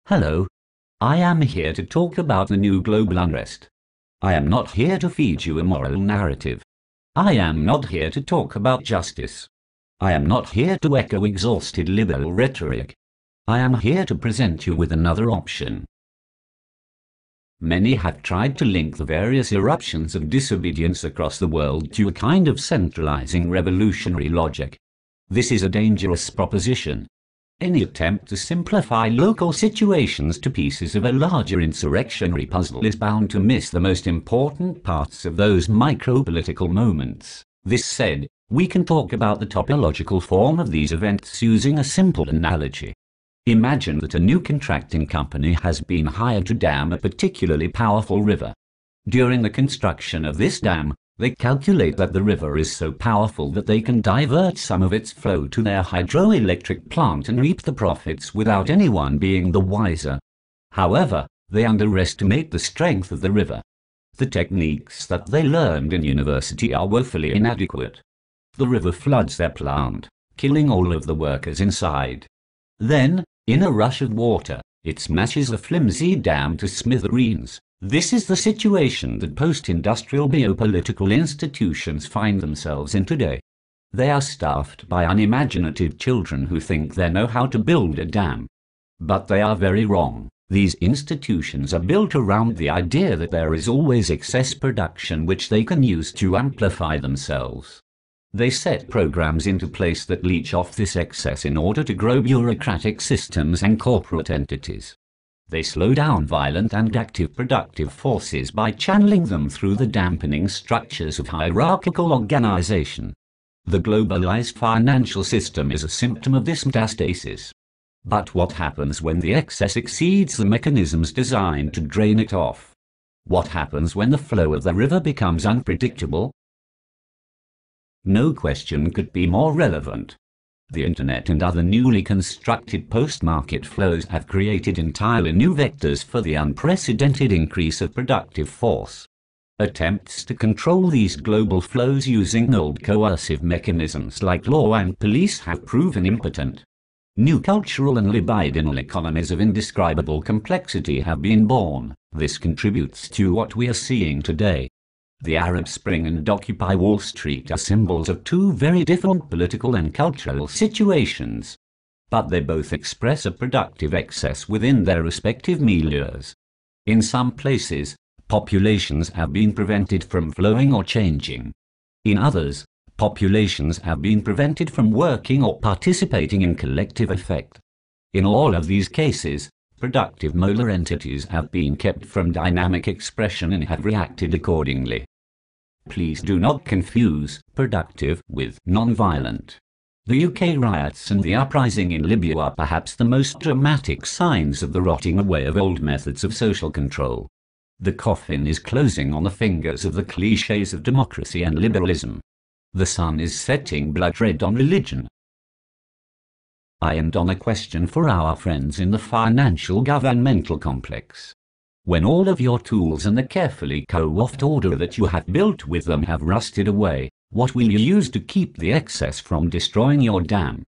Hello. I am here to talk about the new global unrest. I am not here to feed you a moral narrative. I am not here to talk about justice. I am not here to echo exhausted liberal rhetoric. I am here to present you with another option. Many have tried to link the various eruptions of disobedience across the world to a kind of centralizing revolutionary logic. This is a dangerous proposition. Any attempt to simplify local situations to pieces of a larger insurrectionary puzzle is bound to miss the most important parts of those micro-political moments. This said, we can talk about the topological form of these events using a simple analogy. Imagine that a new contracting company has been hired to dam a particularly powerful river. During the construction of this dam, they calculate that the river is so powerful that they can divert some of its flow to their hydroelectric plant and reap the profits without anyone being the wiser. However, they underestimate the strength of the river. The techniques that they learned in university are woefully inadequate. The river floods their plant, killing all of the workers inside. Then, in a rush of water, it smashes the flimsy dam to smithereens. This is the situation that post-industrial biopolitical institutions find themselves in today. They are staffed by unimaginative children who think they know how to build a dam. But they are very wrong. These institutions are built around the idea that there is always excess production which they can use to amplify themselves. They set programs into place that leech off this excess in order to grow bureaucratic systems and corporate entities. They slow down violent and active productive forces by channeling them through the dampening structures of hierarchical organization. The globalized financial system is a symptom of this metastasis. But what happens when the excess exceeds the mechanisms designed to drain it off? What happens when the flow of the river becomes unpredictable? No question could be more relevant. The internet and other newly constructed post-market flows have created entirely new vectors for the unprecedented increase of productive force. Attempts to control these global flows using old coercive mechanisms like law and police have proven impotent. New cultural and libidinal economies of indescribable complexity have been born. This contributes to what we are seeing today. The Arab Spring and Occupy Wall Street are symbols of two very different political and cultural situations. But they both express a productive excess within their respective milieus. In some places, populations have been prevented from flowing or changing. In others, populations have been prevented from working or participating in collective effect. In all of these cases, productive molar entities have been kept from dynamic expression and have reacted accordingly. Please do not confuse productive with non-violent. The UK riots and the uprising in Libya are perhaps the most dramatic signs of the rotting away of old methods of social control. The coffin is closing on the fingers of the clichés of democracy and liberalism. The sun is setting blood red on religion. I end on a question for our friends in the financial governmental complex. When all of your tools and the carefully co-opted order that you have built with them have rusted away, what will you use to keep the excess from destroying your dam?